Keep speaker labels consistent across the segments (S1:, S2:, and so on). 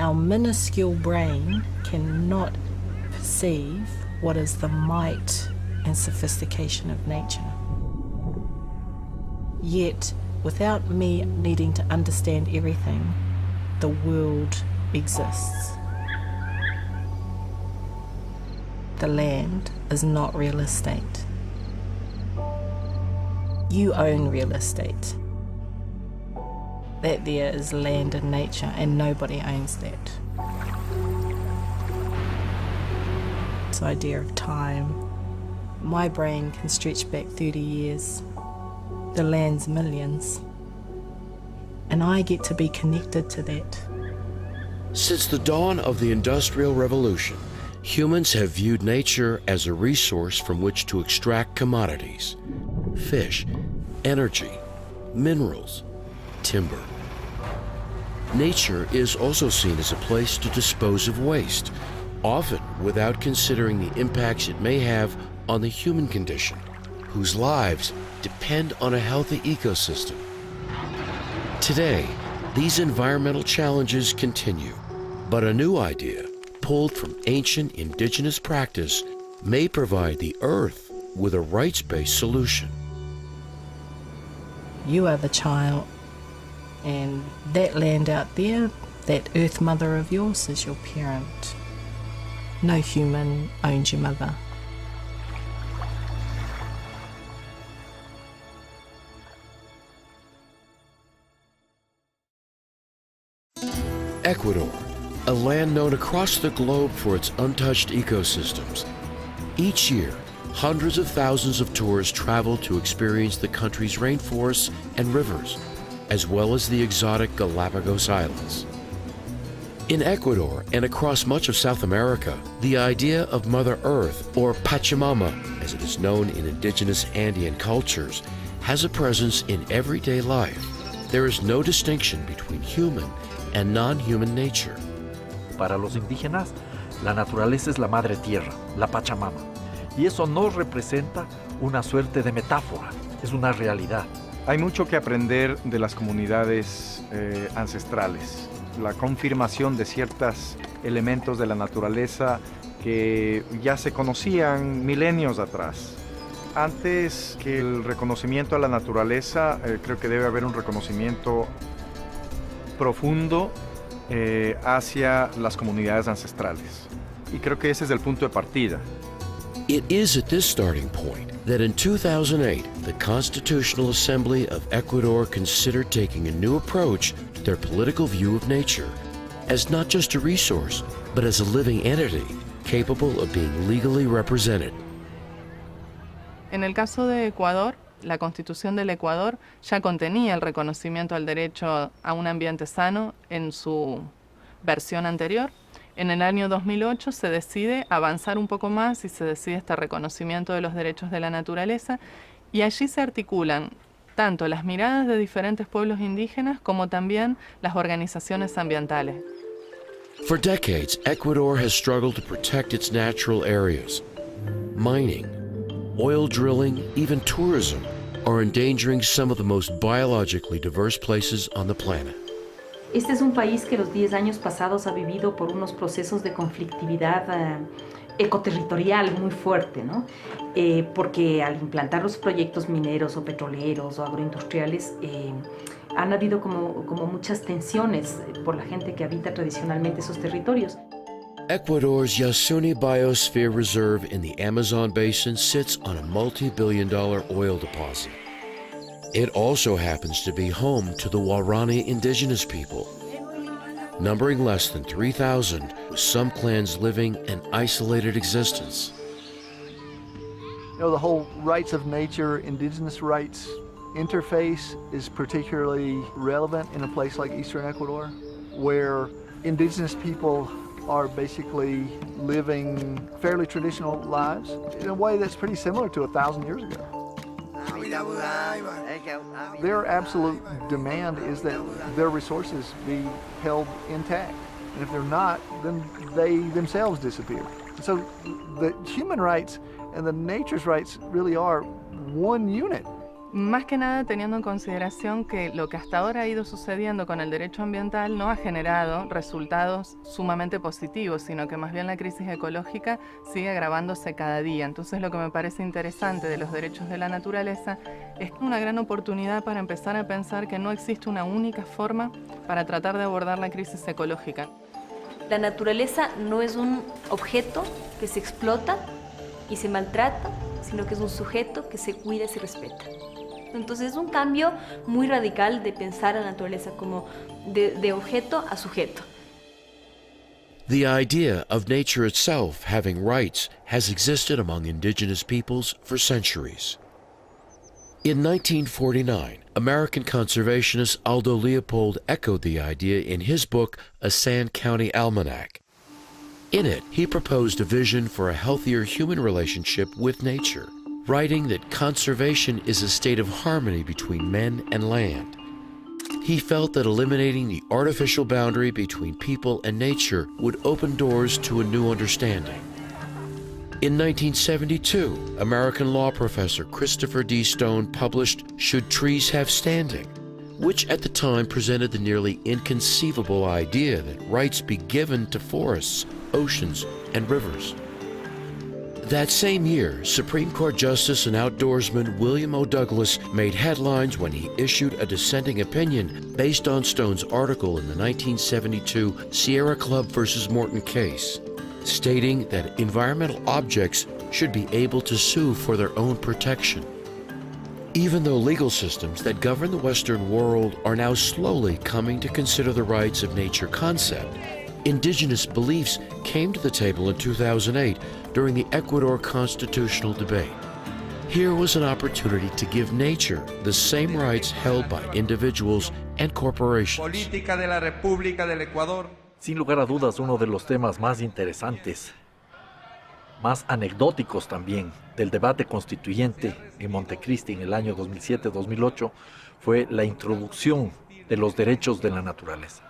S1: Our minuscule brain cannot perceive what is the might and sophistication of nature. Yet, without me needing to understand everything, the world exists. The land is not real estate. You own real estate. That there is land and nature, and nobody owns that. This idea of time. My brain can stretch back 30 years. The land's millions. And I get to be connected to that.
S2: Since the dawn of the Industrial Revolution, humans have viewed nature as a resource from which to extract commodities: fish, energy, minerals, timber. Nature is also seen as a place to dispose of waste, often without considering the impacts it may have on the human condition, whose lives depend on a healthy ecosystem. Today, these environmental challenges continue, but a new idea, pulled from ancient indigenous practice, may provide the earth with a rights-based solution.
S1: You are the child, and that land out there, that earth mother of yours, is your parent. No human owns your mother.
S2: Ecuador, a land known across the globe for its untouched ecosystems. Each year, hundreds of thousands of tourists travel to experience the country's rainforests and rivers, as well as the exotic Galapagos Islands. In Ecuador and across much of South America, the idea of Mother Earth, or Pachamama, as it is known in indigenous Andean cultures, has a presence in everyday life. There is no distinction between human and non-human nature.
S3: Para los indígenas, la naturaleza es la madre tierra, la Pachamama. Y eso no representa una suerte de metáfora, es una realidad.
S4: Hay mucho que aprender de las comunidades ancestrales. La confirmación de ciertos elementos de la naturaleza que ya se conocían milenios atrás. Antes que el reconocimiento a la naturaleza, creo que debe haber un reconocimiento profundo hacia las comunidades ancestrales. Y creo que ese es el punto de partida.
S2: It is at this starting point that in 2008, the Constitutional Assembly of Ecuador considered taking a new approach to their political view of nature, as not just a resource, but as a living entity capable of being legally represented.
S5: En el caso de Ecuador, la Constitución del Ecuador ya contenía el reconocimiento al derecho a un ambiente sano en su versión anterior. En el año 2008 se decide avanzar un poco más y se decide este reconocimiento de los derechos de la naturaleza, y allí se articulan tanto las miradas de diferentes pueblos indígenas como también las organizaciones ambientales.
S2: For decades, Ecuador has struggled to protect its natural areas. Mining, oil drilling, even tourism are endangering some of the most biologically diverse places on the planet.
S6: Este es un país que los 10 años pasados ha vivido por unos procesos de conflictividad ecoterritorial muy fuerte, ¿no? Porque al implantar los proyectos mineros o petroleros o agroindustriales, han habido como muchas tensiones por la gente que habita tradicionalmente esos territorios.
S2: Ecuador's Yasuni Biosphere Reserve in the Amazon Basin sits on a multi-billion-dollar oil deposit. It also happens to be home to the Waorani indigenous people, numbering less than 3,000, with some clans living an isolated existence.
S7: You know, the whole rights of nature, indigenous rights interface is particularly relevant in a place like Eastern Ecuador, where indigenous people are basically living fairly traditional lives in a way that's pretty similar to 1,000 years ago. Their absolute demand is that their resources be held intact. And if they're not, then they themselves disappear. So the human rights and the nature's rights really are one unit.
S5: Más que nada teniendo en consideración que lo que hasta ahora ha ido sucediendo con el derecho ambiental no ha generado resultados sumamente positivos, sino que más bien la crisis ecológica sigue agravándose cada día. Entonces lo que me parece interesante de los derechos de la naturaleza es una gran oportunidad para empezar a pensar que no existe una única forma para tratar de abordar la crisis ecológica.
S8: La naturaleza no es un objeto que se explota y se maltrata, sino que es un sujeto que se cuida y se respeta. Entonces es un cambio muy radical de pensar a la naturaleza como de objeto a sujeto.
S2: The idea of nature itself having rights has existed among indigenous peoples for centuries. In 1949, American conservationist Aldo Leopold echoed the idea in his book, A Sand County Almanac. In it, he proposed a vision for a healthier human relationship with nature, writing that conservation is a state of harmony between men and land. He felt that eliminating the artificial boundary between people and nature would open doors to a new understanding. In 1972, American law professor Christopher D. Stone published Should Trees Have Standing?, which at the time presented the nearly inconceivable idea that rights be given to forests, oceans, and rivers. That same year, Supreme Court Justice and outdoorsman William O. Douglas made headlines when he issued a dissenting opinion based on Stone's article in the 1972 Sierra Club versus Morton case, stating that environmental objects should be able to sue for their own protection. Even though legal systems that govern the Western world are now slowly coming to consider the rights of nature concept, indigenous beliefs came to the table in 2008 during the Ecuador constitutional debate. Here was an opportunity to give nature the same rights held by individuals and corporations.
S9: Política de la República del Ecuador.
S3: Sin lugar a dudas, uno de los temas más interesantes, más anecdóticos también, del debate constituyente en Montecristi en el año 2007-2008 fue la introducción de los derechos de la naturaleza.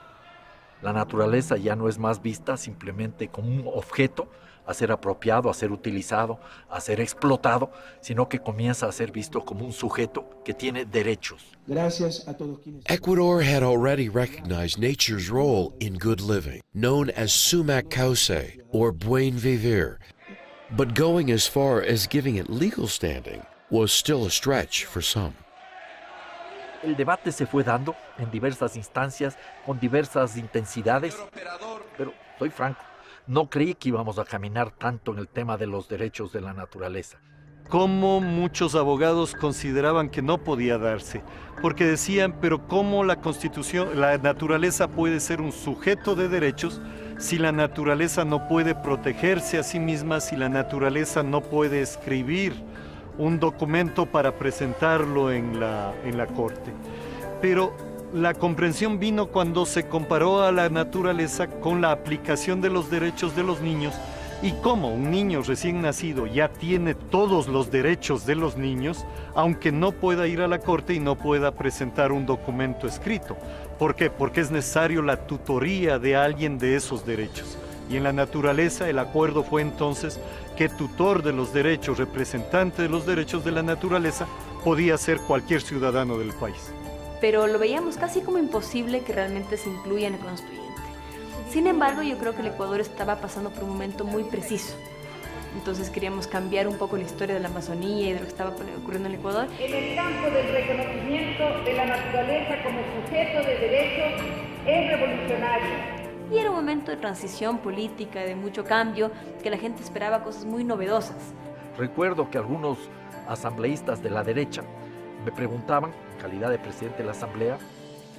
S3: La naturaleza ya no es más vista simplemente como un objeto a ser apropiado, a ser utilizado, a ser explotado, sino que comienza a ser visto como un sujeto que tiene derechos.
S10: Gracias a todos quienes...
S2: Ecuador had already recognized nature's role in good living, known as sumac cauce or buen vivir, but going as far as giving it legal standing was still a stretch for some.
S3: El debate se fue dando en diversas instancias, con diversas intensidades, pero soy franco, no creí que íbamos a caminar tanto en el tema de los derechos de la naturaleza.
S11: Como muchos abogados consideraban que no podía darse, porque decían, pero ¿cómo la Constitución, la naturaleza puede ser un sujeto de derechos si la naturaleza no puede protegerse a sí misma, si la naturaleza no puede escribir un documento para presentarlo en la corte? Pero la comprensión vino cuando se comparó a la naturaleza con la aplicación de los derechos de los niños y cómo un niño recién nacido ya tiene todos los derechos de los niños, aunque no pueda ir a la corte y no pueda presentar un documento escrito. ¿Por qué? Porque es necesario la tutoría de alguien de esos derechos. Y en la naturaleza el acuerdo fue entonces que tutor de los derechos, representante de los derechos de la naturaleza, podía ser cualquier ciudadano del país.
S8: Pero lo veíamos casi como imposible que realmente se incluya en el constituyente. Sin embargo, yo creo que el Ecuador estaba pasando por un momento muy preciso. Entonces queríamos cambiar un poco la historia de la Amazonía y de lo que estaba ocurriendo en el Ecuador.
S12: En el campo del reconocimiento de la naturaleza como sujeto de derechos es revolucionario.
S8: Y era un momento de transición política, de mucho cambio, que la gente esperaba cosas muy novedosas.
S3: Recuerdo que algunos asambleístas de la derecha me preguntaban, en calidad de presidente de la asamblea,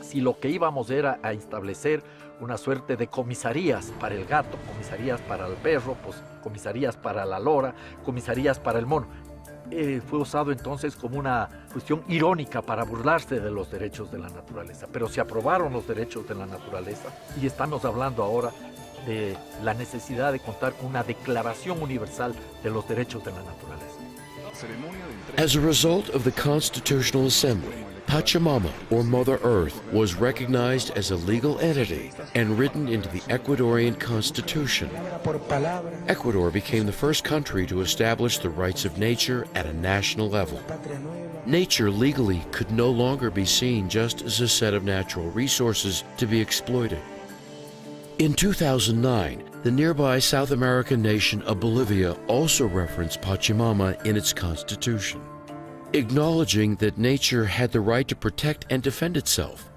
S3: si lo que íbamos era a establecer una suerte de comisarías para el gato, comisarías para el perro, pues, comisarías para la lora, comisarías para el mono. Fue usado entonces como una cuestión irónica para burlarse de los derechos de la naturaleza. Pero se aprobaron los derechos de la naturaleza y estamos hablando ahora de la necesidad de contar con una declaración universal de los derechos de la naturaleza.
S2: As a result of the Constitutional Assembly, Pachamama, or Mother Earth, was recognized as a legal entity and written into the Ecuadorian Constitution. Ecuador became the first country to establish the rights of nature at a national level. Nature legally could no longer be seen just as a set of natural resources to be exploited. In 2009, the nearby South American nation of Bolivia also referenced Pachamama in its constitution, acknowledging that nature had the right to protect and defend itself.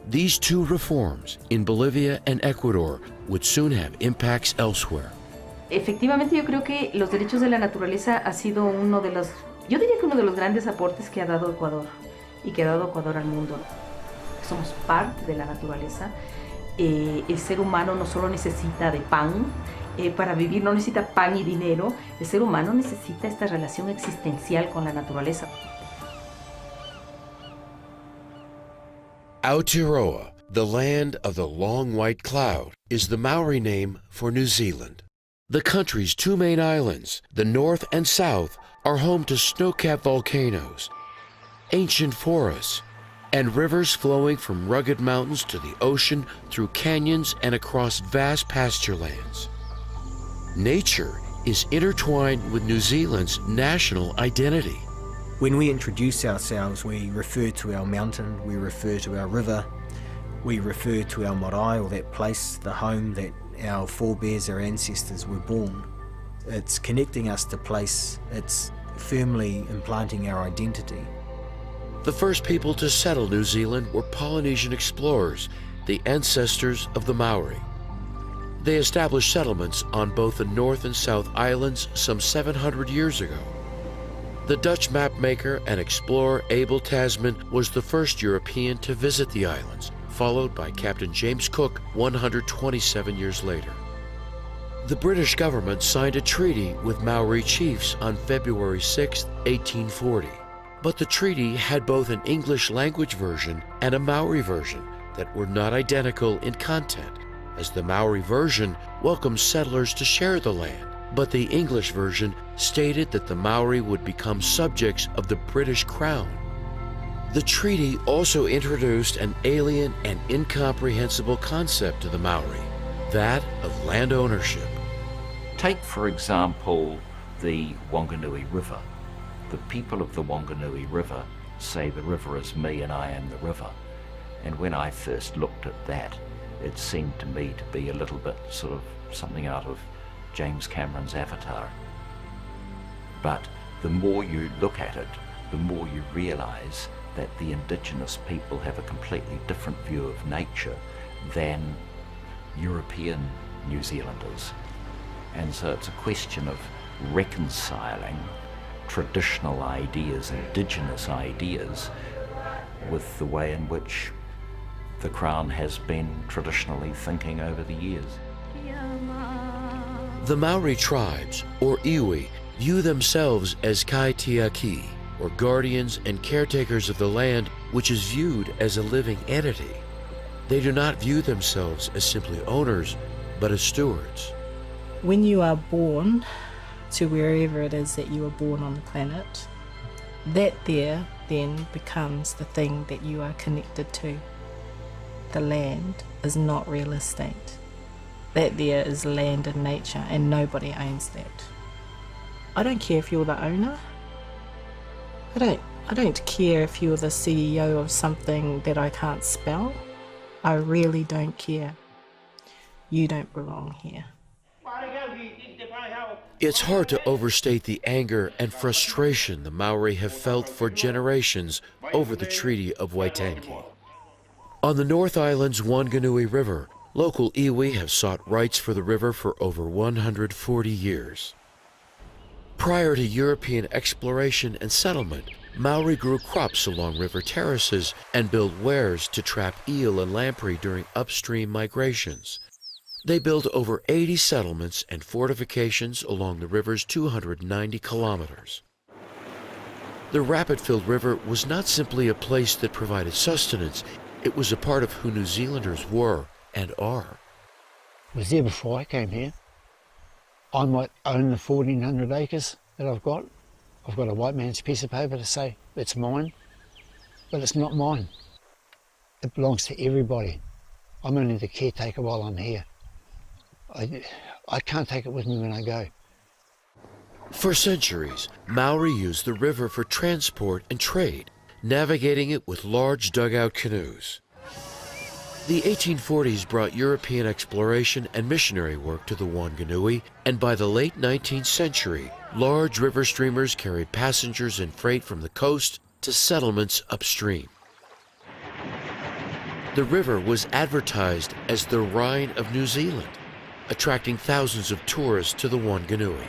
S2: These two reforms in Bolivia and Ecuador would soon have impacts elsewhere.
S6: Efectivamente, yo creo que los derechos de la naturaleza ha sido uno de los, yo diría que uno de los grandes aportes que ha dado Ecuador y que ha dado Ecuador al mundo. Somos parte de la naturaleza. El ser humano no solo necesita de pan, para vivir no necesita pan y dinero, el ser humano necesita esta relación existencial con la naturaleza.
S2: Aotearoa, the land of the long white cloud, is the Maori name for New Zealand. The country's two main islands, the north and south, are home to snow-capped volcanoes, ancient forests, and rivers flowing from rugged mountains to the ocean through canyons and across vast pasture lands. Nature is intertwined with New Zealand's national identity.
S10: When we introduce ourselves, we refer to our mountain, we refer to our river, we refer to our marae, or that place, the home that our forebears, our ancestors were born. It's connecting us to place, it's firmly implanting our identity.
S2: The first people to settle New Zealand were Polynesian explorers, the ancestors of the Maori. They established settlements on both the North and South Islands some 700 years ago. The Dutch mapmaker and explorer Abel Tasman was the first European to visit the islands, followed by Captain James Cook 127 years later. The British government signed a treaty with Maori chiefs on February 6, 1840. But the treaty had both an English language version and a Maori version that were not identical in content, as the Maori version welcomed settlers to share the land, but the English version stated that the Maori would become subjects of the British Crown. The treaty also introduced an alien and incomprehensible concept to the Maori, that of land ownership.
S13: Take, for example, the Wanganui River. The people of the Wanganui River say the river is me and I am the river. And when I first looked at that, it seemed to me to be a little bit sort of something out of James Cameron's Avatar. But the more you look at it, the more you realize that the indigenous people have a completely different view of nature than European New Zealanders. And so it's a question of reconciling traditional ideas, indigenous ideas, with the way in which the Crown has been traditionally thinking over the years.
S2: The Maori tribes, or iwi, view themselves as kaitiaki, or guardians and caretakers of the land, which is viewed as a living entity. They do not view themselves as simply owners, but as stewards.
S1: When you are born to wherever it is that you were born on the planet, that there then becomes the thing that you are connected to. The land is not real estate. That there is land and nature, and nobody owns that. I don't care if you're the owner. I don't care if you're the CEO of something that I can't spell. I really don't care. You don't belong here.
S2: It's hard to overstate the anger and frustration the Maori have felt for generations over the Treaty of Waitangi. On the North Island's Wanganui River, local iwi have sought rights for the river for over 140 years. Prior to European exploration and settlement, Maori grew crops along river terraces and built weirs to trap eel and lamprey during upstream migrations. They built over 80 settlements and fortifications along the river's 290 kilometers. The rapid-filled river was not simply a place that provided sustenance, it was a part of who New Zealanders were and are.
S14: I was there before I came here. I might own the 1,400 acres that I've got. I've got a white man's piece of paper to say it's mine, but it's not mine. It belongs to everybody. I'm only the caretaker while I'm here. I can't take it with me when I go.
S2: For centuries, Maori used the river for transport and trade, navigating it with large dugout canoes. The 1840s brought European exploration and missionary work to the Wanganui, and by the late 19th century, large river steamers carried passengers and freight from the coast to settlements upstream. The river was advertised as the Rhine of New Zealand, attracting thousands of tourists to the Wanganui.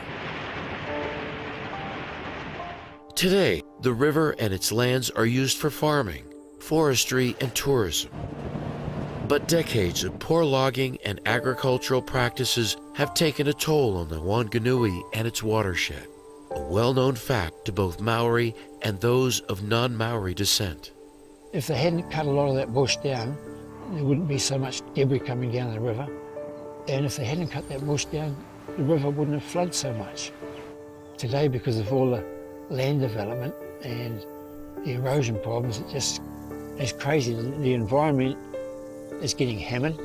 S2: Today, the river and its lands are used for farming, forestry, and tourism. But decades of poor logging and agricultural practices have taken a toll on the Wanganui and its watershed, a well-known fact to both Maori and those of non-Maori descent.
S14: If they hadn't cut a lot of that bush down, there wouldn't be so much debris coming down the river. And if they hadn't cut that bush down, the river wouldn't have flooded so much. Today, because of all the land development and the erosion problems, it's crazy. The environment is getting hammered.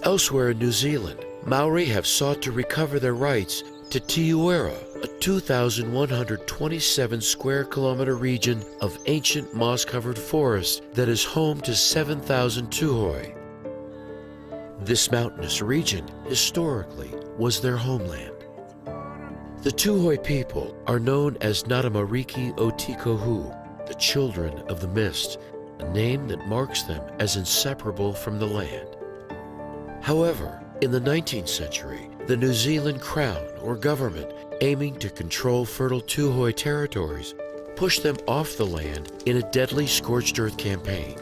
S2: Elsewhere in New Zealand, Maori have sought to recover their rights to Te Uera, a 2,127 square kilometer region of ancient moss-covered forest that is home to 7,000 tuhoi. This mountainous region, historically, was their homeland. The Tuhoi people are known as Ngātamariki o Tikohu, the children of the mist, a name that marks them as inseparable from the land. However, in the 19th century, the New Zealand Crown or government, aiming to control fertile Tuhoi territories, pushed them off the land in a deadly scorched earth campaign.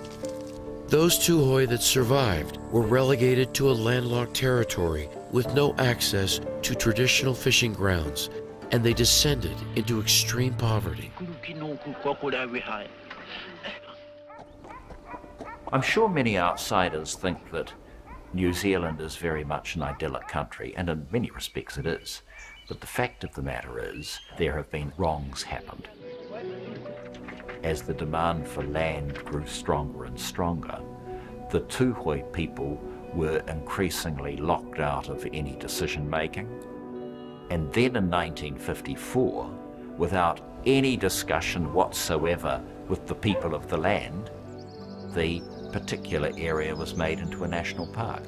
S2: Those Tuhoi that survived were relegated to a landlocked territory with no access to traditional fishing grounds, and they descended into extreme poverty.
S13: I'm sure many outsiders think that New Zealand is very much an idyllic country, and in many respects it is. But the fact of the matter is, there have been wrongs happened. As the demand for land grew stronger and stronger, the Tuhoi people were increasingly locked out of any decision making. And then in 1954, without any discussion whatsoever with the people of the land, the particular area was made into a national park.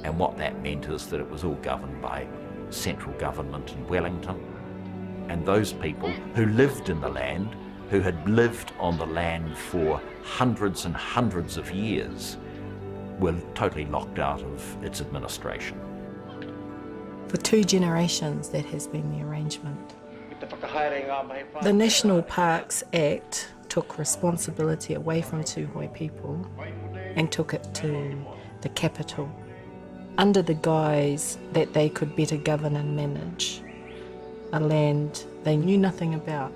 S13: And what that meant is that it was all governed by central government in Wellington. And those people who lived in the land, who had lived on the land for hundreds and hundreds of years, were totally locked out of its administration.
S1: For 2 generations, that has been the arrangement. The National Parks Act took responsibility away from Tuhoi people and took it to the capital under the guise that they could better govern and manage a land they knew nothing about.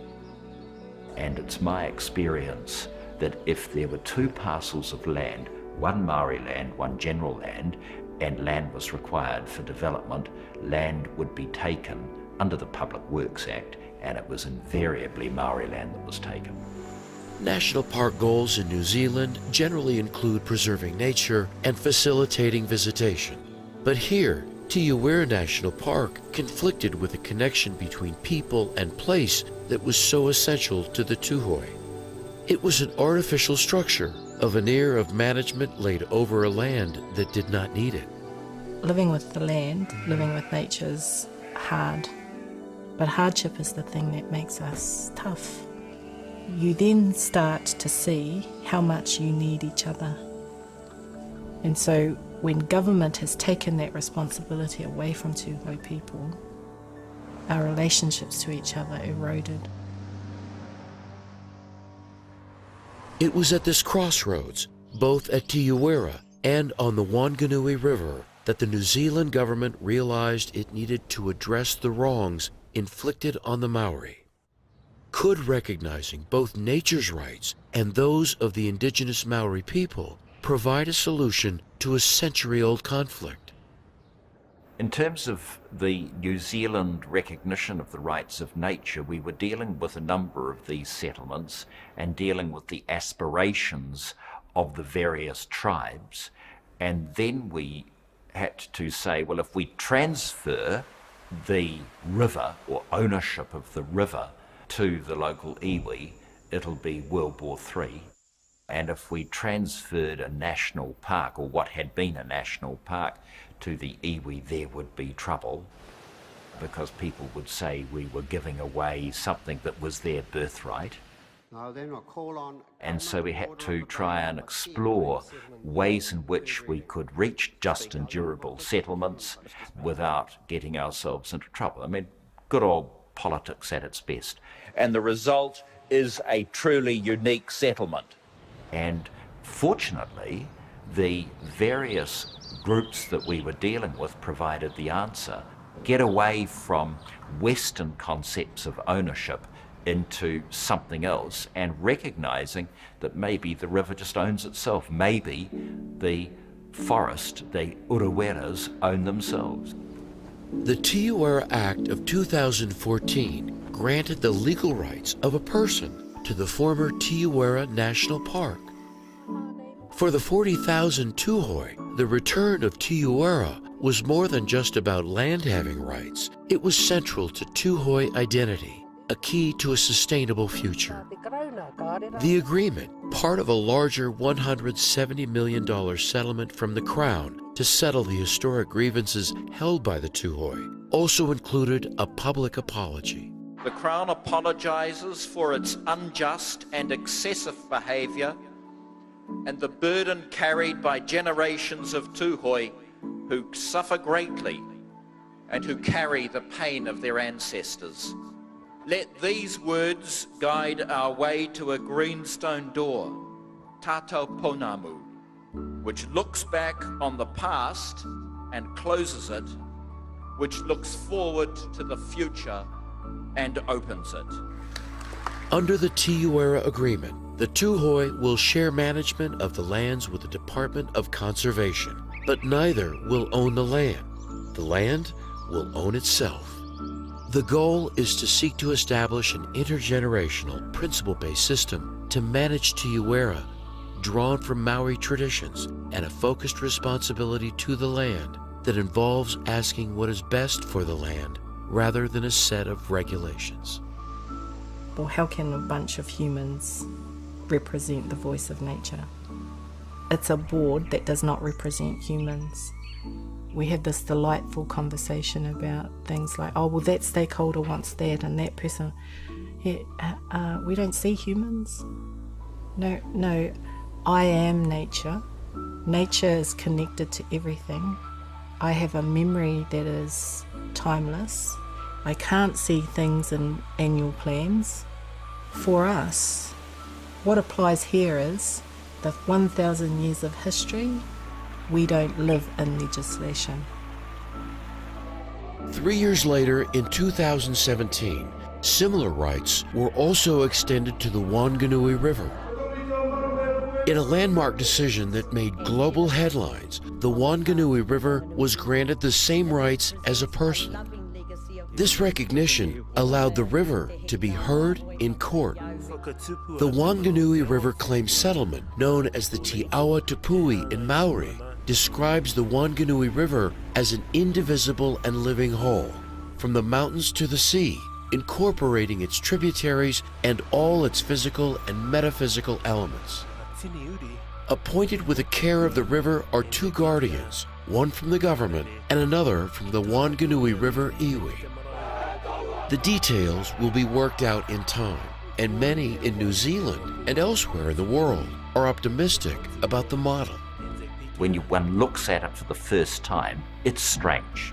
S13: And it's my experience that if there were 2 parcels of land, one Maori land, one general land, and land was required for development, land would be taken under the Public Works Act, and it was invariably Maori land that was taken.
S2: National park goals in New Zealand generally include preserving nature and facilitating visitation. But here, Te Uera National Park conflicted with a connection between people and place that was so essential to the Tuhoi. It was an artificial structure, a veneer of management laid over a land that did not need it.
S1: Living with the land, living with nature is hard, but hardship is the thing that makes us tough. You then start to see how much you need each other. And so when government has taken that responsibility away from Tuhoi people, our relationships to each other eroded.
S2: It was at this crossroads, both at Te Uera and on the Wanganui River, that the New Zealand government realized it needed to address the wrongs inflicted on the Maori. Could recognizing both nature's rights and those of the indigenous Maori people provide a solution to a century-old conflict?
S13: In terms of the New Zealand recognition of the rights of nature, we were dealing with a number of these settlements and dealing with the aspirations of the various tribes. And then we had to say, well, if we transfer the river or ownership of the river to the local iwi, it'll be World War III. And if we transferred a national park, or what had been a national park, to the iwi, there would be trouble, because people would say we were giving away something that was their birthright. And so we had to try and explore ways in which we could reach just and durable settlements without getting ourselves into trouble. I mean, good old politics at its best.
S15: And the result is a truly unique settlement.
S13: And fortunately, the various groups that we were dealing with provided the answer. Get away from Western concepts of ownership into something else, and recognizing that maybe the river just owns itself. Maybe the forest, the Ureweras, own themselves.
S2: The Tiuera Act of 2014 granted the legal rights of a person to the former Tiuera National Park. For the 40,000 Tuhoi, the return of Tiuera was more than just about land-having rights. It was central to Tuhoi identity, a key to a sustainable future. The agreement, part of a larger $170 million settlement from the Crown to settle the historic grievances held by the Tuhoi, also included a public apology.
S15: The Crown apologizes for its unjust and excessive behavior and the burden carried by generations of Tuhoi who suffer greatly and who carry the pain of their ancestors. Let these words guide our way to a greenstone door, Tātou Pounamu, which looks back on the past and closes it, which looks forward to the future and opens it.
S2: Under the Tiuera Agreement, the Tuhoi will share management of the lands with the Department of Conservation, but neither will own the land. The land will own itself. The goal is to seek to establish an intergenerational, principle-based system to manage Tiuera, drawn from Maori traditions and a focused responsibility to the land that involves asking what is best for the land rather than a set of regulations.
S1: Well, how can a bunch of humans represent the voice of nature? It's a board that does not represent humans. We have this delightful conversation about things like, oh, well, that stakeholder wants that and that person. Yeah, we don't see humans. No, I am nature. Nature is connected to everything. I have a memory that is timeless. I can't see things in annual plans. For us, what applies here is the 1,000 years of history. We don't live in legislation.
S2: 3 years later, in 2017, similar rights were also extended to the Wanganui River. In a landmark decision that made global headlines, the Wanganui River was granted the same rights as a person. This recognition allowed the river to be heard in court. The Wanganui River claim settlement, known as the Te Awa Tupui in Maori, describes the Wanganui River as an indivisible and living whole, from the mountains to the sea, incorporating its tributaries and all its physical and metaphysical elements. Appointed with the care of the river are two guardians, one from the government and another from the Wanganui River iwi. The details will be worked out in time, and many in New Zealand and elsewhere in the world are optimistic about the model.
S13: When one looks at it for the first time, it's strange.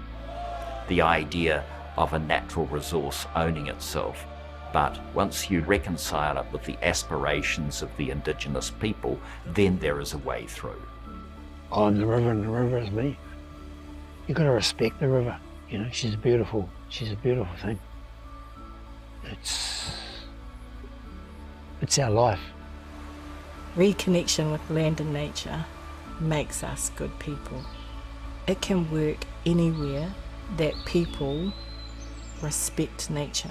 S13: The idea of a natural resource owning itself. But once you reconcile it with the aspirations of the indigenous people, then there is a way through.
S14: I'm the river and the river is me. You've got to respect the river. You know, she's a beautiful thing. It's our life.
S1: Reconnection with land and nature makes us good people. It can work anywhere that people respect nature.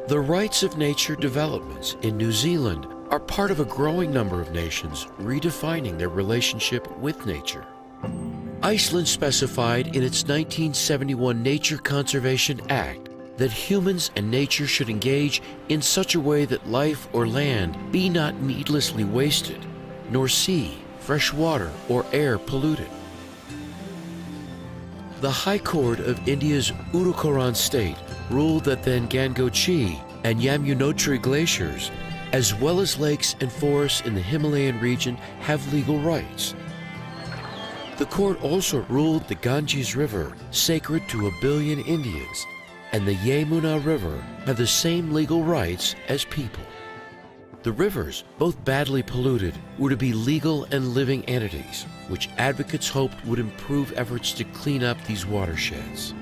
S2: The rights of nature developments in New Zealand are part of a growing number of nations redefining their relationship with nature. Iceland specified in its 1971 Nature Conservation Act that humans and nature should engage in such a way that life or land be not needlessly wasted, nor sea, fresh water, or air polluted. The High Court of India's Uttarakhand state ruled that the Ngangotri and Yamunotri glaciers, as well as lakes and forests in the Himalayan region, have legal rights. The court also ruled the Ganges River sacred to 1 billion Indians, and the Yamuna River have the same legal rights as people. The rivers, both badly polluted, were to be legal and living entities, which advocates hoped would improve efforts to clean up these watersheds.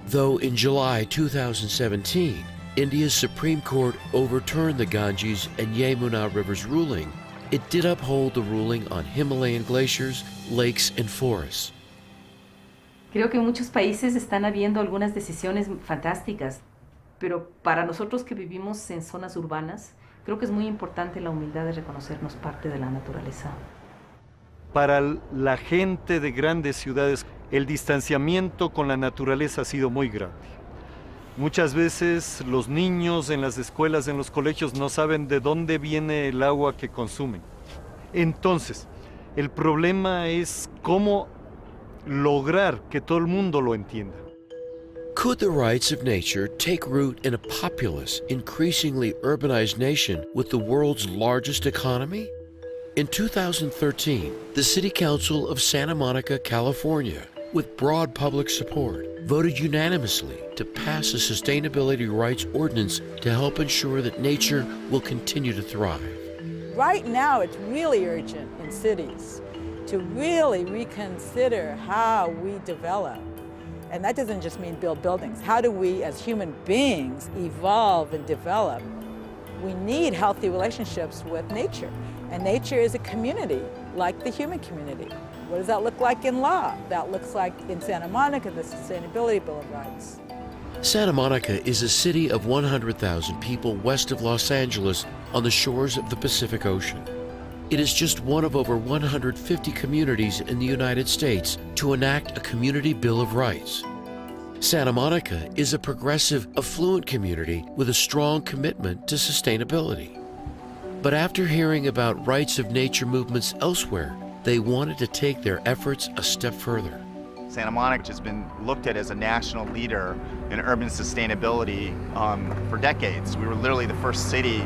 S2: Though in July 2017, India's Supreme Court overturned the Ganges and Yamuna Rivers ruling, it did uphold the ruling on Himalayan glaciers, lakes, and forests.
S6: Creo que en muchos países están habiendo algunas decisiones fantásticas, pero para nosotros que vivimos en zonas urbanas, creo que es muy importante la humildad de reconocernos parte de la naturaleza.
S11: Para la gente de grandes ciudades, el distanciamiento con la naturaleza ha sido muy grande. Muchas veces los niños en las escuelas, en los colegios, no saben de dónde viene el agua que consumen. Entonces, el problema es cómo lograr que todo el mundo lo entienda.
S2: Could the rights of nature take root in a populous, increasingly urbanized nation with the world's largest economy? In 2013, the City Council of Santa Monica, California, with broad public support, voted unanimously to pass a sustainability rights ordinance to help ensure that nature will continue to thrive.
S16: Right now, it's really urgent in cities to really reconsider how we develop. And that doesn't just mean build buildings. How do we, as human beings, evolve and develop? We need healthy relationships with nature. And nature is a community, like the human community. What does that look like in law? That looks like in Santa Monica, the Sustainability Bill of Rights.
S2: Santa Monica is a city of 100,000 people west of Los Angeles on the shores of the Pacific Ocean. It is just one of over 150 communities in the United States to enact a Community Bill of Rights. Santa Monica is a progressive, affluent community with a strong commitment to sustainability. But after hearing about rights of nature movements elsewhere, they wanted to take their efforts a step further.
S17: Santa Monica has been looked at as a national leader in urban sustainability for decades. We were literally the first city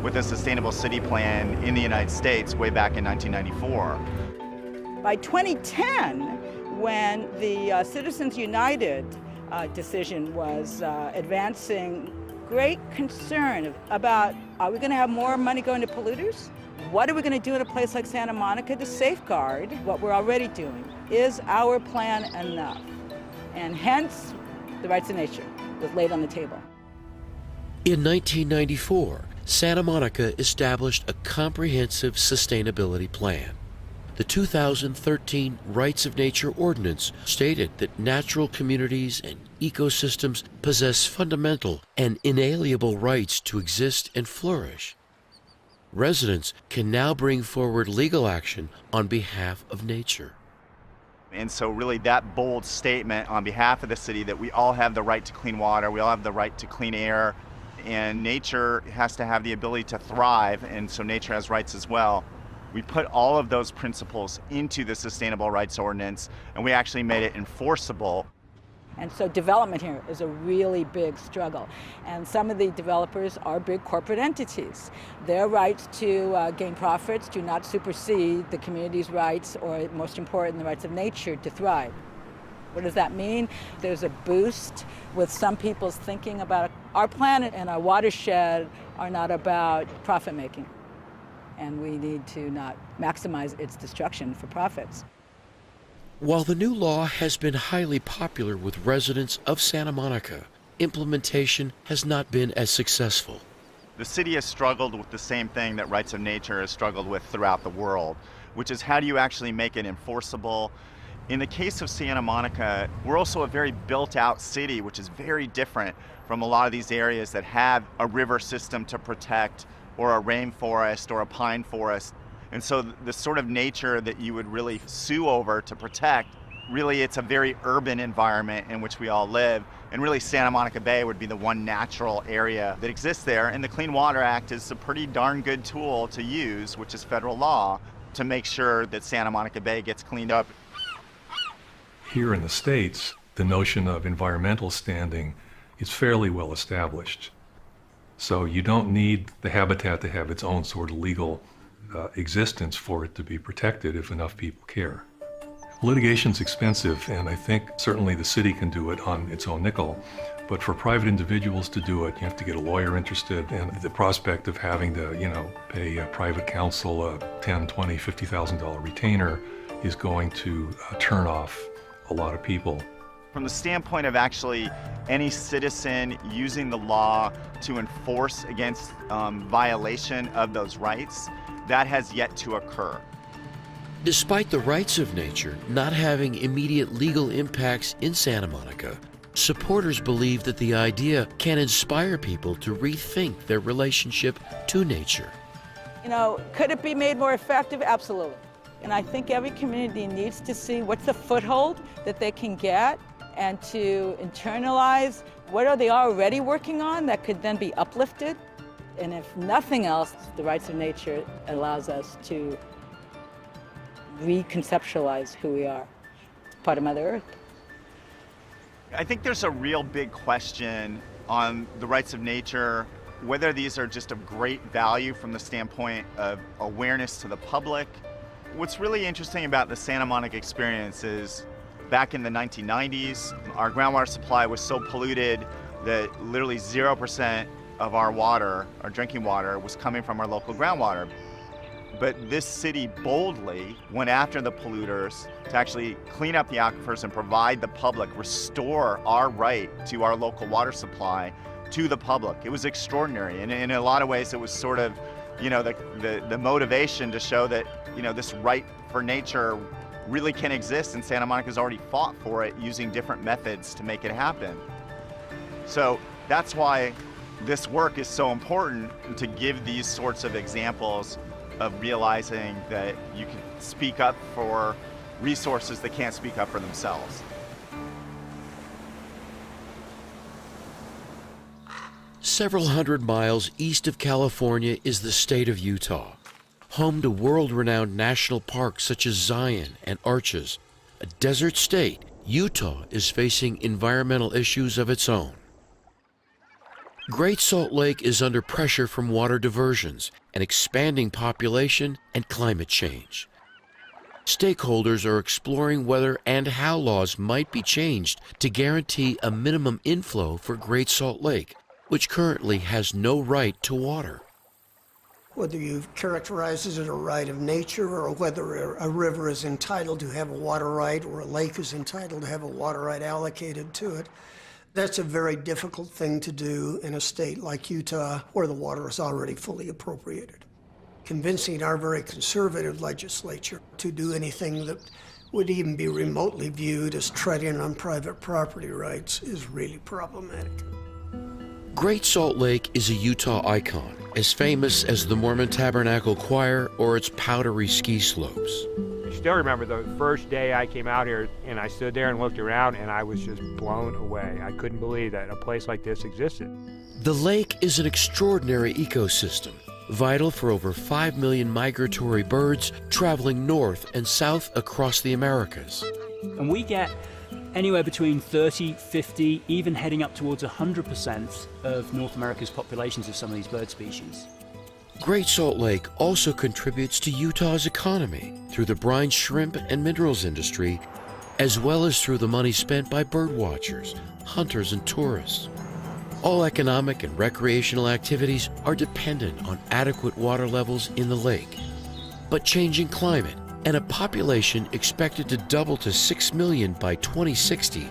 S17: with a sustainable city plan in the United States way back in 1994.
S16: By 2010, when the Citizens United decision was advancing great concern about, are we going to have more money going to polluters? What are we going to do in a place like Santa Monica to safeguard what we're already doing? Is our plan enough? And hence, the rights of nature was laid on the table.
S2: In 1994, Santa Monica established a comprehensive sustainability plan. The 2013 Rights of Nature Ordinance stated that natural communities and ecosystems possess fundamental and inalienable rights to exist and flourish. Residents can now bring forward legal action on behalf of nature.
S17: And so really that bold statement on behalf of the city that we all have the right to clean water, we all have the right to clean air, and nature has to have the ability to thrive, and so nature has rights as well. We put all of those principles into the Sustainable Rights Ordinance, and we actually made it enforceable.
S16: And so development here is a really big struggle. And some of the developers are big corporate entities. Their rights to gain profits do not supersede the community's rights, or most important, the rights of nature to thrive. What does that mean? There's a boost with some people's thinking about our planet and our watershed are not about profit making. And we need to not maximize its destruction for profits.
S2: While the new law has been highly popular with residents of Santa Monica, implementation has not been as successful.
S17: The city has struggled with the same thing that Rights of Nature has struggled with throughout the world, which is how do you actually make it enforceable? In the case of Santa Monica, we're also a very built-out city, which is very different from a lot of these areas that have a river system to protect, or a rainforest or a pine forest. And so the sort of nature that you would really sue over to protect, really it's a very urban environment in which we all live. And really Santa Monica Bay would be the one natural area that exists there. And the Clean Water Act is a pretty darn good tool to use, which is federal law, to make sure that Santa Monica Bay gets cleaned up.
S18: Here in the States, the notion of environmental standing is fairly well established. So you don't need the habitat to have its own sort of legal existence for it to be protected if enough people care. Litigation's expensive, and I think certainly the city can do it on its own nickel, but for private individuals to do it, you have to get a lawyer interested, and the prospect of having to, pay a private counsel a $10,000, $20,000, $50,000 retainer is going to turn off a lot of people.
S17: From the standpoint of actually any citizen using the law to enforce against violation of those rights, that has yet to occur.
S2: Despite the rights of nature not having immediate legal impacts in Santa Monica, supporters believe that the idea can inspire people to rethink their relationship to nature.
S16: Could it be made more effective? Absolutely. And I think every community needs to see what's the foothold that they can get and to internalize what are they already working on that could then be uplifted. And if nothing else, the rights of nature allows us to reconceptualize who we are, part of Mother Earth.
S17: I think there's a real big question on the rights of nature, whether these are just of great value from the standpoint of awareness to the public. What's really interesting about the Santa Monica experience is back in the 1990s, our groundwater supply was so polluted that literally 0% of our water, our drinking water, was coming from our local groundwater. But this city boldly went after the polluters to actually clean up the aquifers and provide the public, restore our right to our local water supply to the public. It was extraordinary, and in a lot of ways it was sort of, the motivation to show that, this right for nature really can exist, and Santa Monica's already fought for it using different methods to make it happen. So that's why this work is so important, to give these sorts of examples of realizing that you can speak up for resources that can't speak up for themselves.
S2: Several hundred miles east of California is the state of Utah, home to world-renowned national parks such as Zion and Arches. A desert state, Utah is facing environmental issues of its own. Great Salt Lake is under pressure from water diversions, an expanding population, and climate change. Stakeholders are exploring whether and how laws might be changed to guarantee a minimum inflow for Great Salt Lake, which currently has no right to water.
S19: Whether you characterize it as a right of nature, or whether a river is entitled to have a water right, or a lake is entitled to have a water right allocated to it, that's a very difficult thing to do in a state like Utah, where the water is already fully appropriated. Convincing our very conservative legislature to do anything that would even be remotely viewed as treading on private property rights is really problematic.
S2: Great Salt Lake is a Utah icon, as famous as the Mormon Tabernacle Choir or its powdery ski slopes.
S20: I still remember the first day I came out here, and I stood there and looked around, and I was just blown away. I couldn't believe that a place like this existed.
S2: The lake is an extraordinary ecosystem, vital for over 5 million migratory birds traveling north and south across the Americas.
S21: And we get anywhere between 30, 50, even heading up towards 100% of North America's populations of some of these bird species.
S2: Great Salt Lake also contributes to Utah's economy through the brine shrimp and minerals industry, as well as through the money spent by bird watchers, hunters, and tourists. All economic and recreational activities are dependent on adequate water levels in the lake. But changing climate and a population expected to double to 6 million by 2060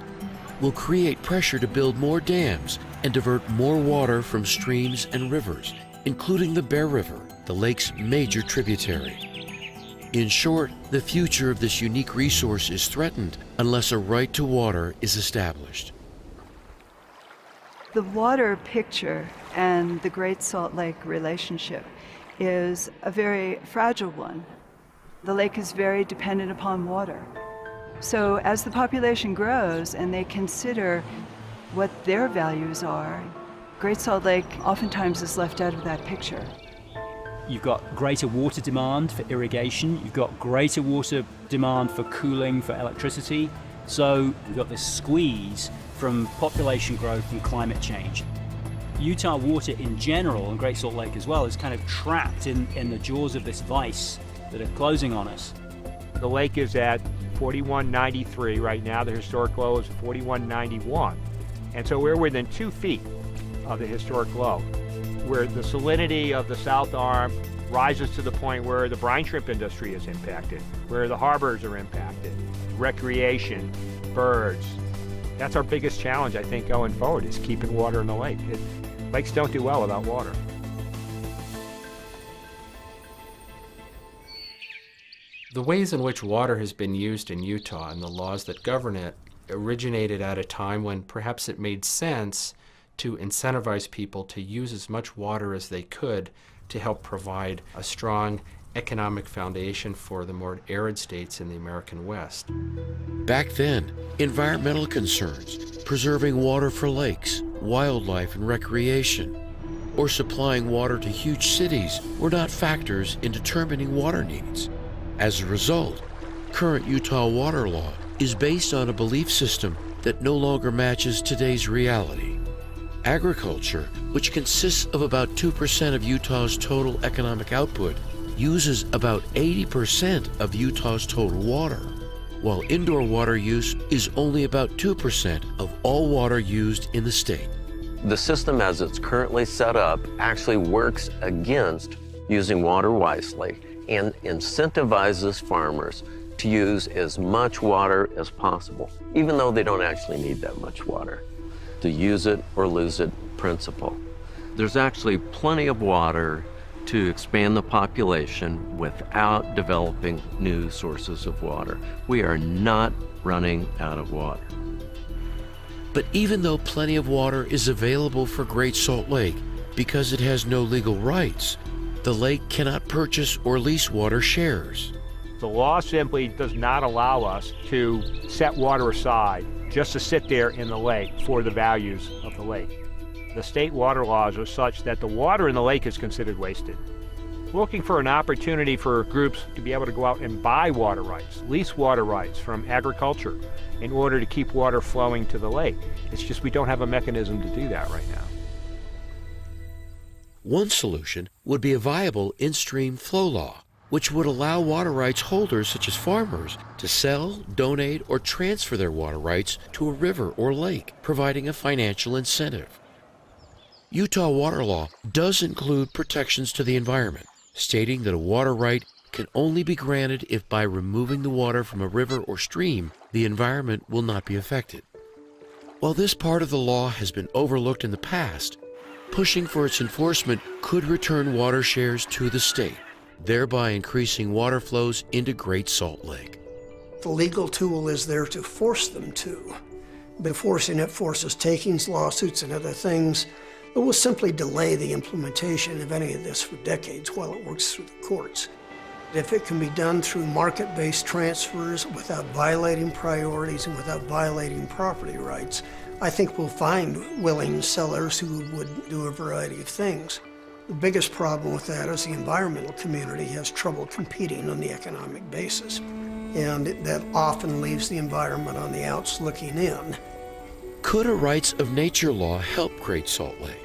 S2: will create pressure to build more dams and divert more water from streams and rivers, including the Bear River, the lake's major tributary. In short, the future of this unique resource is threatened unless a right to water is established.
S4: The water picture and the Great Salt Lake relationship is a very fragile one. The lake is very dependent upon water. So as the population grows and they consider what their values are, Great Salt Lake oftentimes is left out of that picture.
S21: You've got greater water demand for irrigation, you've got greater water demand for cooling, for electricity. So we've got this squeeze from population growth and climate change. Utah water in general, and Great Salt Lake as well, is kind of trapped in the jaws of this vice that are closing on us.
S20: The lake is at 4193 right now. The historic low is 4191. And so we're within 2 feet of the historic low, where the salinity of the South Arm rises to the point where the brine shrimp industry is impacted, where the harbors are impacted, recreation, birds. That's our biggest challenge, I think, going forward, is keeping water in the lake. Lakes don't do well without water.
S22: The ways in which water has been used in Utah and the laws that govern it originated at a time when perhaps it made sense to incentivize people to use as much water as they could to help provide a strong economic foundation for the more arid states in the American West.
S2: Back then, environmental concerns, preserving water for lakes, wildlife, and recreation, or supplying water to huge cities were not factors in determining water needs. As a result, current Utah water law is based on a belief system that no longer matches today's reality. Agriculture, which consists of about 2% of Utah's total economic output, uses about 80% of Utah's total water, while indoor water use is only about 2% of all water used in the state.
S23: The system as it's currently set up actually works against using water wisely and incentivizes farmers to use as much water as possible, even though they don't actually need that much water. The use it or lose it principle. There's actually plenty of water to expand the population without developing new sources of water. We are not running out of water.
S2: But even though plenty of water is available for Great Salt Lake, because it has no legal rights, the lake cannot purchase or lease water shares.
S20: The law simply does not allow us to set water aside just to sit there in the lake for the values of the lake. The state water laws are such that the water in the lake is considered wasted. We're looking for an opportunity for groups to be able to go out and buy water rights, lease water rights from agriculture in order to keep water flowing to the lake. It's just we don't have a mechanism to do that right now.
S2: One solution would be a viable in-stream flow law, which would allow water rights holders such as farmers to sell, donate, or transfer their water rights to a river or lake, providing a financial incentive. Utah water law does include protections to the environment, stating that a water right can only be granted if by removing the water from a river or stream, the environment will not be affected. While this part of the law has been overlooked in the past, pushing for its enforcement could return water shares to the state, thereby increasing water flows into Great Salt Lake.
S19: The legal tool is there to force them to, but forcing it forces takings lawsuits and other things that will simply delay the implementation of any of this for decades while it works through the courts. If it can be done through market-based transfers without violating priorities and without violating property rights, I think we'll find willing sellers who would do a variety of things. The biggest problem with that is the environmental community has trouble competing on the economic basis, and that often leaves the environment on the outs looking in.
S2: Could a rights of nature law help Great Salt Lake?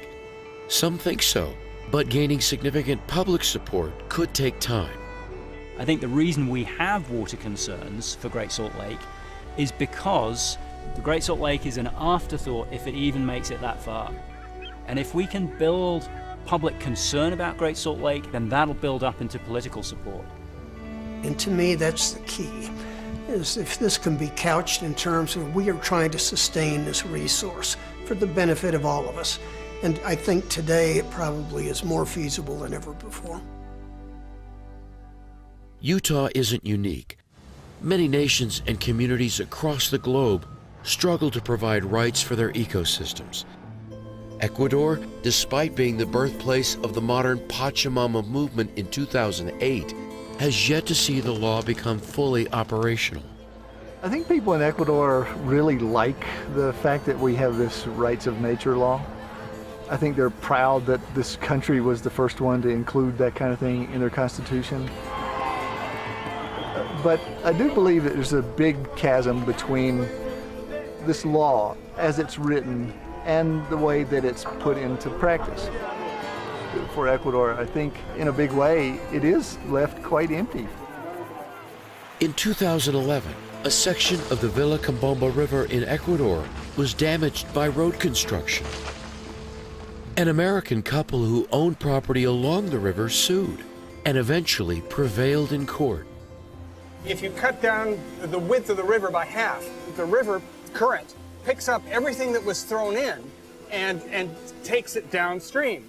S2: Some think so, but gaining significant public support could take time.
S21: I think the reason we have water concerns for Great Salt Lake is because the Great Salt Lake is an afterthought if it even makes it that far. And if we can build public concern about Great Salt Lake, then that'll build up into political support.
S19: And to me, that's the key, is if this can be couched in terms of we are trying to sustain this resource for the benefit of all of us. And I think today it probably is more feasible than ever before.
S2: Utah isn't unique. Many nations and communities across the globe struggle to provide rights for their ecosystems. Ecuador, despite being the birthplace of the modern Pachamama movement in 2008, has yet to see the law become fully operational.
S5: I think people in Ecuador really like the fact that we have this rights of nature law. I think they're proud that this country was the first one to include that kind of thing in their constitution. But I do believe that there's a big chasm between this law as it's written and the way that it's put into practice. For Ecuador, I think in a big way, it is left quite empty.
S2: In 2011, a section of the Vilcabamba River in Ecuador was damaged by road construction. An American couple who owned property along the river sued and eventually prevailed in court.
S7: If you cut down the width of the river by half, the river current picks up everything that was thrown in and takes it downstream.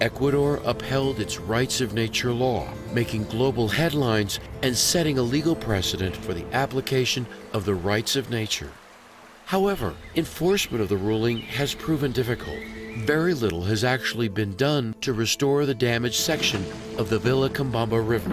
S2: Ecuador upheld its rights of nature law, making global headlines and setting a legal precedent for the application of the rights of nature. However, enforcement of the ruling has proven difficult. Very little has actually been done to restore the damaged section of the Vilcabamba River.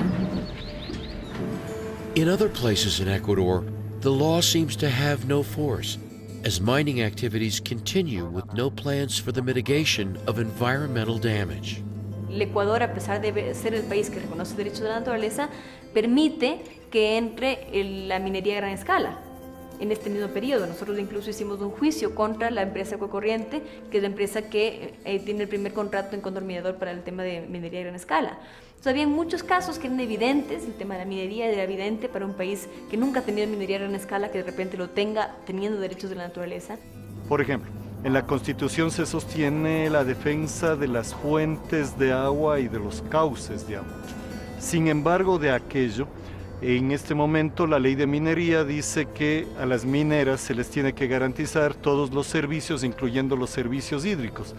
S2: In other places in Ecuador, the law seems to have no force, as mining activities continue with no plans for the mitigation of environmental damage.
S8: El Ecuador, a pesar de ser el país que reconoce el derecho de la naturaleza, permite que entre la minería a gran escala. En este mismo periodo, nosotros incluso hicimos un juicio contra la empresa Ecocorriente, que es la empresa que tiene el primer contrato en Cóndor Minador para el tema de minería a gran escala. Entonces, había muchos casos que eran evidentes, el tema de la minería era evidente para un país que nunca ha tenido minería a gran escala, que de repente lo tenga teniendo derechos de la naturaleza.
S11: Por ejemplo, en la Constitución se sostiene la defensa de las fuentes de agua y de los cauces de agua. Sin embargo, de aquello, en este momento la ley de minería dice que a las mineras se les tiene que garantizar todos los servicios, incluyendo los servicios hídricos,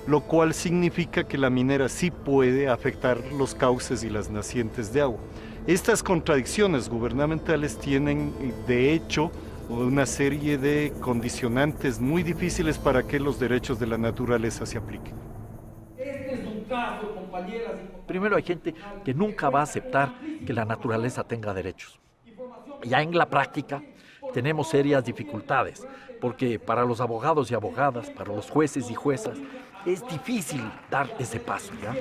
S11: lo cual significa que la minera sí puede afectar los cauces y las nacientes de agua. Estas contradicciones gubernamentales tienen, de hecho, una serie de condicionantes muy difíciles para que los derechos de la naturaleza se apliquen.
S3: Primero, hay gente que nunca va a aceptar que la naturaleza tenga derechos. Ya en la práctica tenemos serias dificultades, porque para los abogados y abogadas, para los jueces y juezas, es difícil dar ese paso, ¿ya?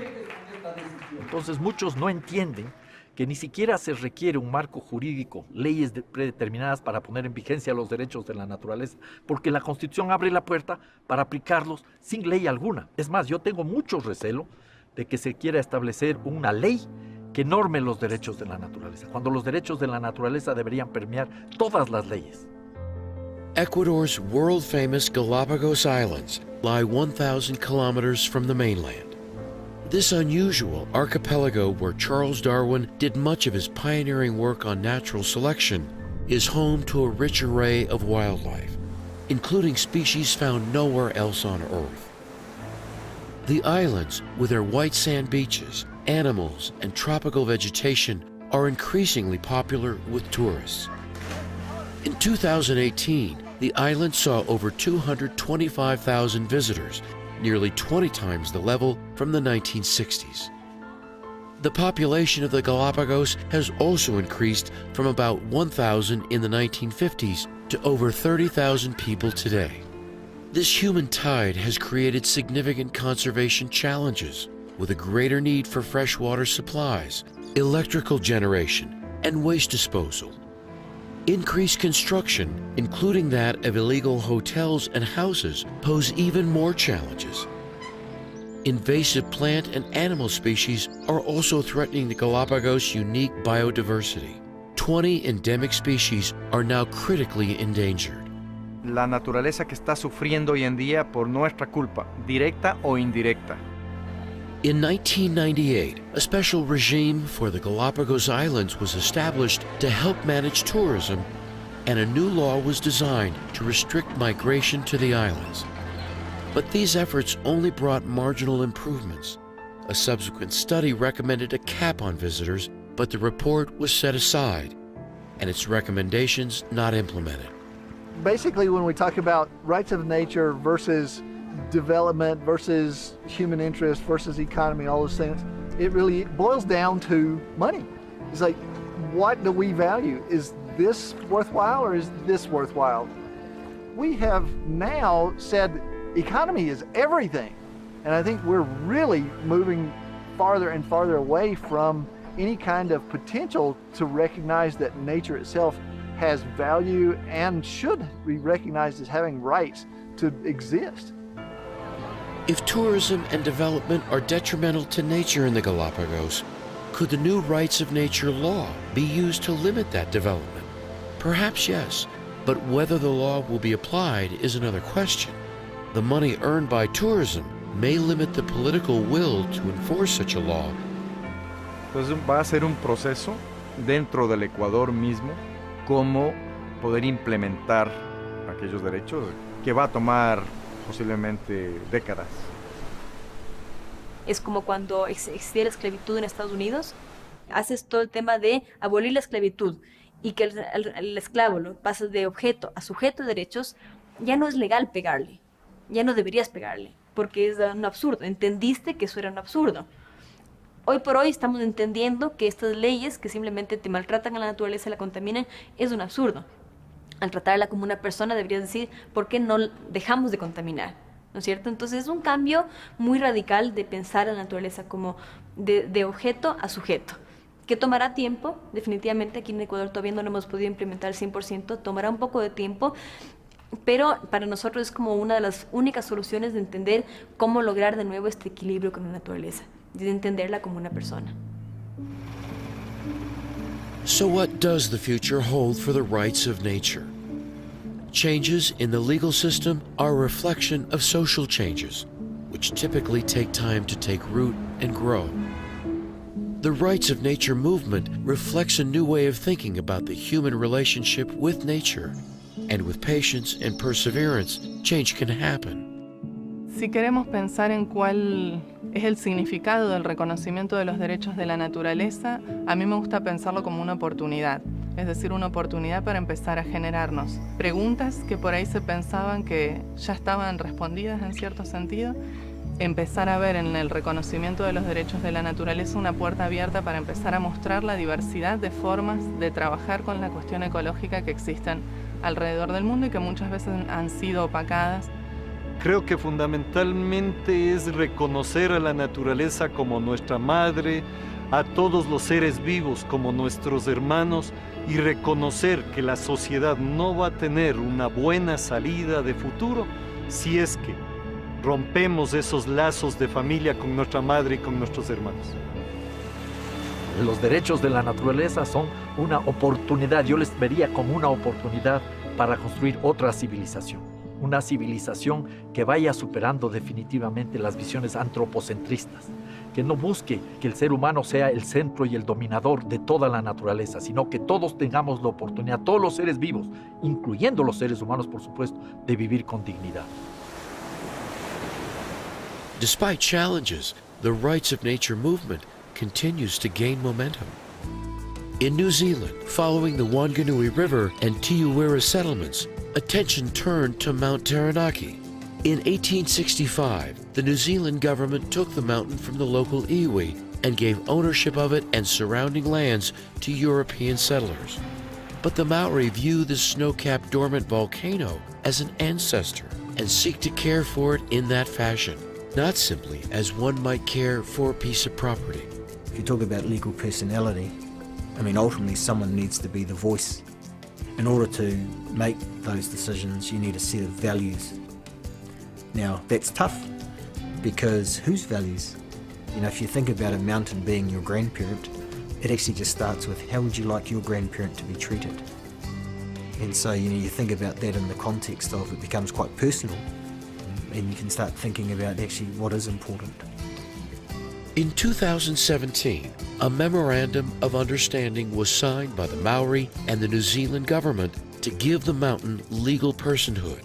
S3: Entonces muchos no entienden que ni siquiera se requiere un marco jurídico, leyes predeterminadas para poner en vigencia los derechos de la naturaleza, porque la Constitución abre la puerta para aplicarlos sin ley alguna. Es más, yo tengo mucho recelo de que se quiera establecer una ley que norme los derechos de la naturaleza, cuando los derechos de la naturaleza deberían permear todas las leyes.
S2: Ecuador's world-famous Galapagos Islands lie 1,000 kilometers from the mainland. This unusual archipelago, where Charles Darwin did much of his pioneering work on natural selection, is home to a rich array of wildlife, including species found nowhere else on Earth. The islands, with their white sand beaches, animals, and tropical vegetation, are increasingly popular with tourists. In 2018, the island saw over 225,000 visitors, nearly 20 times the level from the 1960s. The population of the Galapagos has also increased from about 1,000 in the 1950s to over 30,000 people today. This human tide has created significant conservation challenges, with a greater need for freshwater supplies, electrical generation, and waste disposal. Increased construction, including that of illegal hotels and houses, pose even more challenges. Invasive plant and animal species are also threatening the Galapagos' unique biodiversity. 20 endemic species are now critically endangered.
S9: La naturaleza que está sufriendo hoy en día por nuestra culpa, directa o indirecta.
S2: In 1998, a special regime for the Galapagos Islands was established to help manage tourism, and a new law was designed to restrict migration to the islands. But these efforts only brought marginal improvements. A subsequent study recommended a cap on visitors, but the report was set aside, and its recommendations not implemented.
S5: Basically, when we talk about rights of nature versus development versus human interest versus economy, all those things, it really boils down to money. It's like, what do we value? Is this worthwhile or is this worthwhile? We have now said economy is everything. And I think we're really moving farther and farther away from any kind of potential to recognize that nature itself has value and should be recognized as having rights to exist.
S2: If tourism and development are detrimental to nature in the Galapagos, could the new rights of nature law be used to limit that development? Perhaps yes, but whether the law will be applied is another question. The money earned by tourism may limit the political will to enforce such a law.
S9: Entonces va a ser un proceso dentro del Ecuador mismo cómo poder implementar aquellos derechos que va a tomar posiblemente décadas.
S8: Es como cuando existía la esclavitud en Estados Unidos, haces todo el tema de abolir la esclavitud y que el esclavo lo pasas de objeto a sujeto de derechos, ya no es legal pegarle, ya no deberías pegarle, porque es un absurdo, entendiste que eso era un absurdo. Hoy por hoy estamos entendiendo que estas leyes que simplemente te maltratan a la naturaleza y la contaminan es un absurdo. Al tratarla como una persona deberías decir, ¿por qué no dejamos de contaminar? ¿No es cierto? Entonces es un cambio muy radical de pensar a la naturaleza como de objeto a sujeto, que tomará tiempo, definitivamente aquí en Ecuador todavía no lo hemos podido implementar al 100%, tomará un poco de tiempo, pero para nosotros es como una de las únicas soluciones de entender cómo lograr de nuevo este equilibrio con la naturaleza, de entenderla como una persona.
S2: So what does the future hold for the rights of nature? Changes in the legal system are a reflection of social changes, which typically take time to take root and grow. The rights of nature movement reflects a new way of thinking about the human relationship with nature, and with patience and perseverance, change can happen.
S1: Si queremos pensar en cuál es el significado del reconocimiento de los derechos de la naturaleza, a mí me gusta pensarlo como una oportunidad, es decir, una oportunidad para empezar a generarnos preguntas que por ahí se pensaban que ya estaban respondidas en cierto sentido, empezar a ver en el reconocimiento de los derechos de la naturaleza una puerta abierta para empezar a mostrar la diversidad de formas de trabajar con la cuestión ecológica que existen alrededor del mundo y que muchas veces han sido opacadas.
S11: Creo que fundamentalmente es reconocer a la naturaleza como nuestra madre, a todos los seres vivos como nuestros hermanos y reconocer que la sociedad no va a tener una buena salida de futuro si es que rompemos esos lazos de familia con nuestra madre y con nuestros hermanos.
S3: Los derechos de la naturaleza son una oportunidad, yo les vería como una oportunidad para construir otra civilización. Una civilización que vaya superando definitivamente las visiones antropocentristas, que no busque que el ser humano sea el centro y el dominador de toda la naturaleza, sino que todos tengamos la oportunidad, todos los seres vivos, incluyendo los seres humanos, por supuesto, de vivir con dignidad.
S2: Despite challenges, the rights of nature movement continues to gain momentum. In New Zealand, following the Wanganui River and Tiuwera settlements, attention turned to Mount Taranaki. In 1865, the New Zealand government took the mountain from the local iwi and gave ownership of it and surrounding lands to European settlers. But the Maori view the snow-capped dormant volcano as an ancestor and seek to care for it in that fashion, not simply as one might care for a piece of property.
S10: If you talk about legal personality, I mean, ultimately someone needs to be the voice. In order to make those decisions, you need a set of values. Now, that's tough, because whose values? You know, if you think about a mountain being your grandparent, it actually just starts with how would you like your grandparent to be treated? And so, you know, you think about that in the context of it becomes quite personal, and you can start thinking about actually what is important.
S2: In 2017, a memorandum of understanding was signed by the Maori and the New Zealand government to give the mountain legal personhood.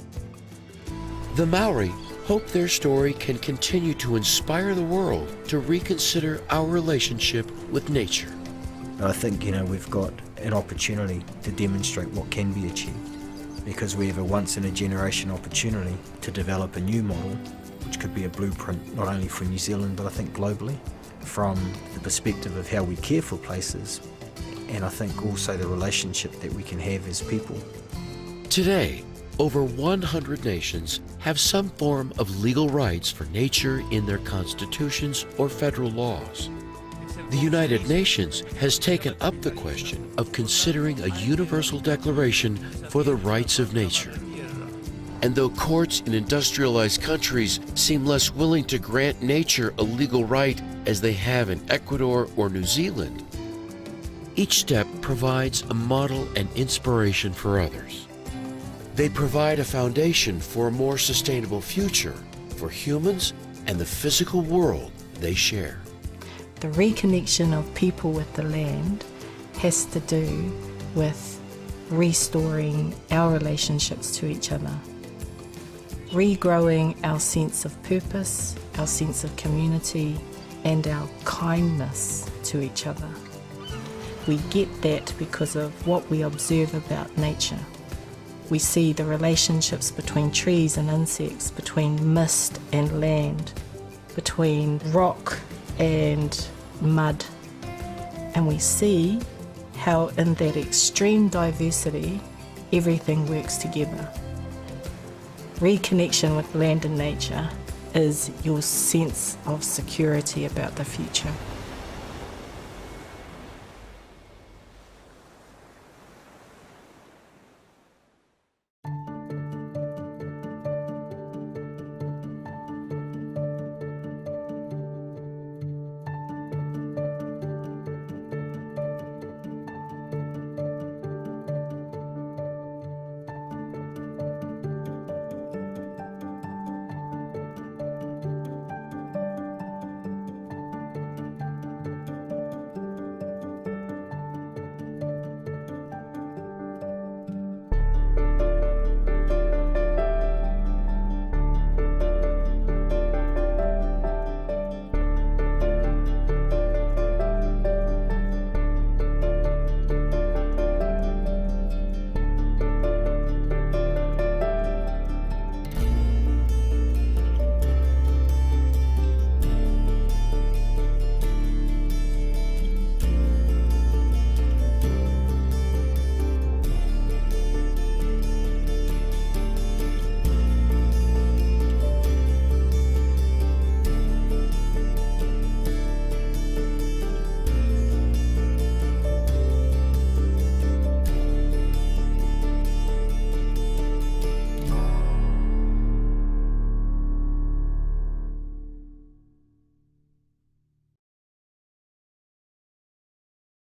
S2: The Maori hope their story can continue to inspire the world to reconsider our relationship with nature.
S10: I think, we've got an opportunity to demonstrate what can be achieved, because we have a once-in-a-generation opportunity to develop a new model, which could be a blueprint not only for New Zealand, but I think globally, from the perspective of how we care for places, and I think also the relationship that we can have as people.
S2: Today, over 100 nations have some form of legal rights for nature in their constitutions or federal laws. The United Nations has taken up the question of considering a universal declaration for the rights of nature. And though courts in industrialized countries seem less willing to grant nature a legal right as they have in Ecuador or New Zealand, each step provides a model and inspiration for others. They provide a foundation for a more sustainable future for humans and the physical world they share.
S1: The reconnection of people with the land has to do with restoring our relationships to each other, regrowing our sense of purpose, our sense of community, and our kindness to each other. We get that because of what we observe about nature. We see the relationships between trees and insects, between mist and land, between rock and mud. And we see how in that extreme diversity, everything works together. Reconnection with land and nature is your sense of security about the future.